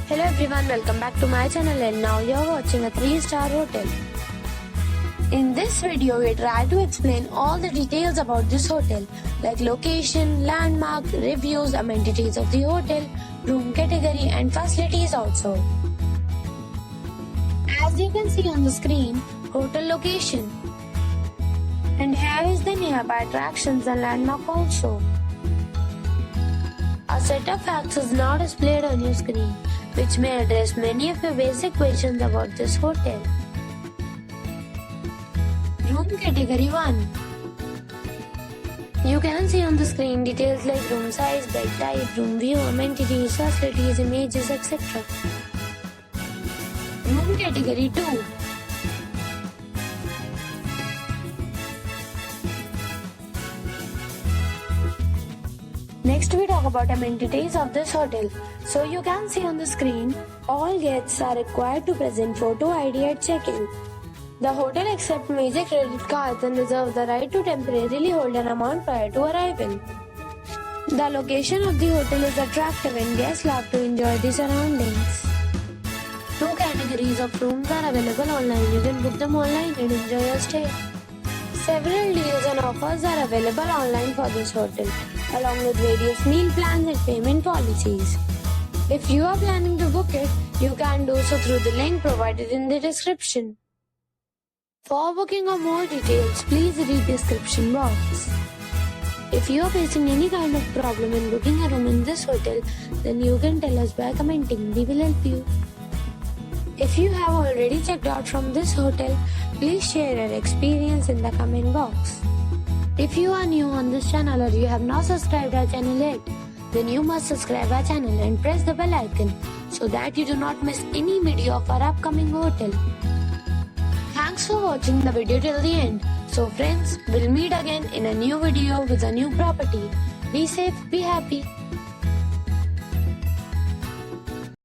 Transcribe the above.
Hello everyone, welcome back to my channel and now you're watching a 3-star hotel. In this video, we try to explain all the details about this hotel like location, landmark, reviews, amenities of the hotel, room category and facilities also. As you can see on the screen, hotel location. And here is the nearby attractions and landmark also. A set of facts is now displayed on your screen, which may address many of your basic questions about this hotel. Room Category 1. You can see on the screen details like room size, bed type, room view, amenities, facilities, images, etc. Room Category 2. Next we talk about amenities of this hotel. So you can see on the screen, all guests are required to present photo ID at check-in. The hotel accepts major credit cards and reserves the right to temporarily hold an amount prior to arrival. The location of the hotel is attractive and guests love to enjoy the surroundings. 2 categories of rooms are available online. You can book them online and enjoy your stay. Several deals and offers are available online for this hotel, along with various meal plans and payment policies. If you are planning to book it, you can do so through the link provided in the description. For booking or more details, please read the description box. If you are facing any kind of problem in booking a room in this hotel, then you can tell us by commenting. We will help you. If you have already checked out from this hotel, please share your experience in the comment box. If you are new on this channel or you have not subscribed our channel yet, then you must subscribe our channel and press the bell icon so that you do not miss any video of our upcoming hotel. Thanks for watching the video till the end. So friends, we'll meet again in a new video with a new property. Be safe, be happy.